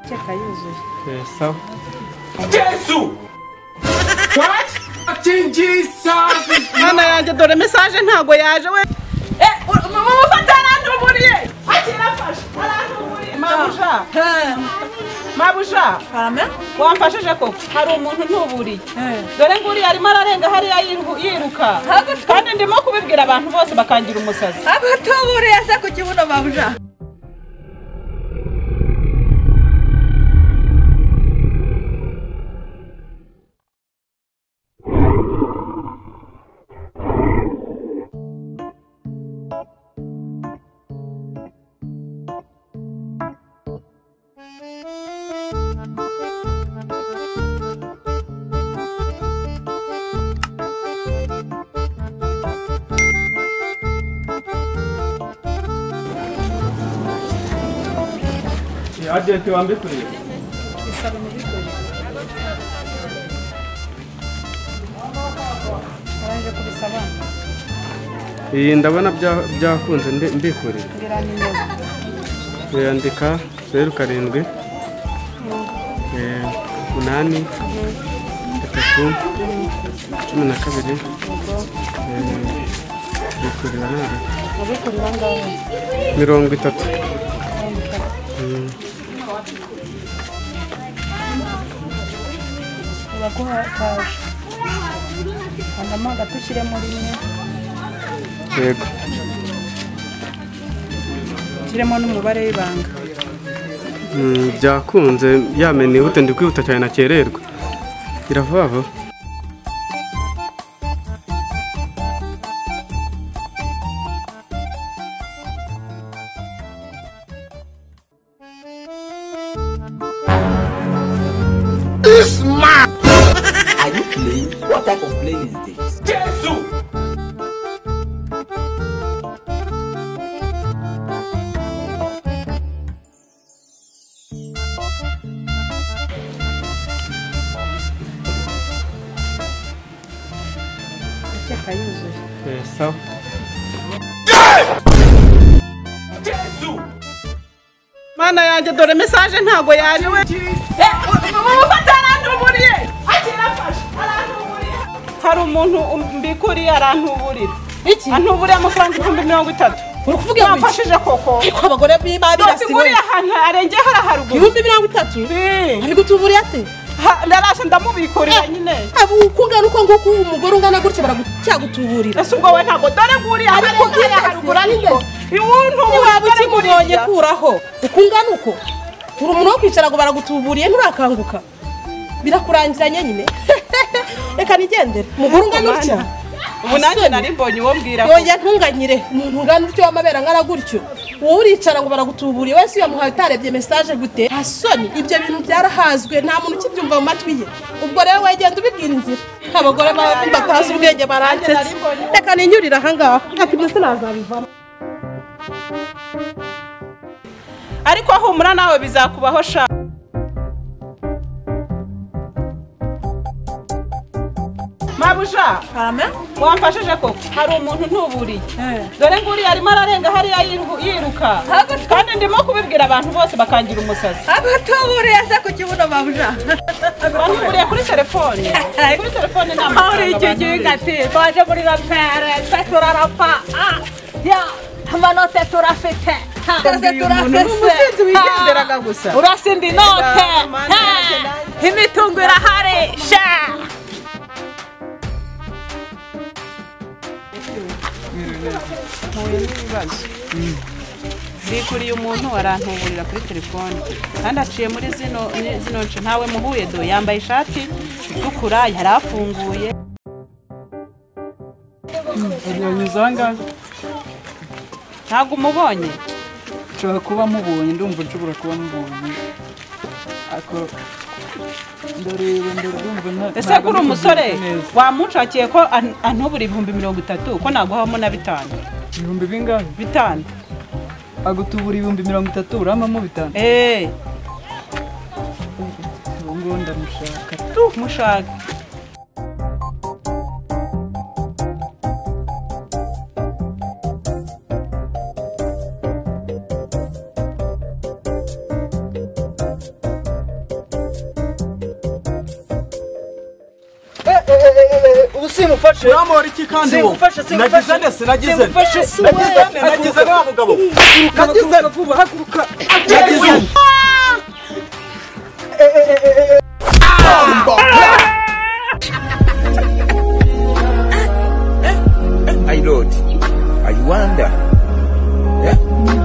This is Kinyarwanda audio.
Cheka yuzuye. Sawa. Jesus! What? Jesus! Mwana yanjye dore message ntago yaje we. Mufata arantuburiye. Akirafashe. Arantuburiye. Mabusha. Karame? Wamfashije koko. Hari umuntu ntuburiye. Dore nguri arimo ararenga hariya yiruka. Kandi ndimo kubibwira abantu bose bakangira umusazi. Abatuburiye se ku kibuno mabusha. Agenti wambikuriye. Isaba mu bikore. Araje kubisaba. Iyi ndabona byakunze mbikuriye. Ngira nimero. Yandika 07 8 3 12 bikurira nawe. Abikurira ngaho. 30. Baguha kaje. Andamaga tushyire muri mwe. Yego. Kiremo n'umubare w'ibanga. Byakunze yamene ihute ndi kwihuta cyane nakererwa. Iravuba vuba. This man! Are you playing? What type of plane is this? Jesus! Cheka yuzuye. Sawa. Jesus! Mana yanjye dore message ntago yaje we. Mufata arantuburiye. Akirafashe. Arantuburiye. Hari umuntu mbikuriye arantuburira. Iki? Antuburiye amafaranga 30. Uri kuvuga ngo yamfashije koko. Ariko abagore birasiwe. Nguriye ahantu arengeye haruguru. 30. Ari gutuburiye ate? Ndarashe ndamubikurira nyine. Abo ukungana uko nguko umugore ungana gutya baragutyagutuburira. Ese ubwo we ntago dore nguriye ariko haruguru ariko. Iwuntu waba ukimubonye kuraho. Ukungana uko. Uri umuntu wo kwicara ngo baragutuburiye nturakanguka. Birakurangiranye nyine. Reka nigendere. Umugore ungana utya. Ubu nanjye nari mbonye uwo mbwira. Yongeye ntunganyire. Umuntu ungana utyo w'amabera ngana gutyo. Wowe uricara ngo baragutuburiye wese yamuhaye utarebye message gute. Hasoni ibyo bintu byarahazwe nta muntu ukibyumva mu matwi ye. Ubwo rero wegenda ubibwira inzira. Abagore batazi ubwenge baransetse. Reka ninyurira aha ngaha. Akibyo sinazabivamo. Ariko humura nawe bizakubaho sha. Mabusha. Karame? Wamfashije koko. Hari umuntu ntuburiye. Dore nguri arimo ararenga hariya yiruka. Kandi ndimo kubibwira abantu bose bakangira umusazi. Abatuburiye se ku kibuno mabusha. Bantuburiye kuri telefone. Kuri telefone nta. Ari icyo gati. Twaje muri la pere, turarapa. Ya, amanote turafite. Umusinzi wigenderaga gusa. Urasindi note. Imitungo irahari. Sha. Bikuriye umuntu arantuburira kuri telefone kandi aciye muri zino nce ntawe muhuye do yambaye ishati itukura yarafunguye. Ntabwo umubonye? Nshobora kuba mubonye ndumva nshobora kuba mubonye ako ndareba ndumva ese kuri umusore wamucakiye ko antubura 30 ko naguhamo na 5 ibihumbi bingahe 5 agutubura 30 uramamo 5 ngo ndamushaka mushaka ubu simufashe uramora iki kandi wowe nagize nde sinagize nagize wa mugabo nagize vuba haguruka nagize My lord, I wonder. Yeah?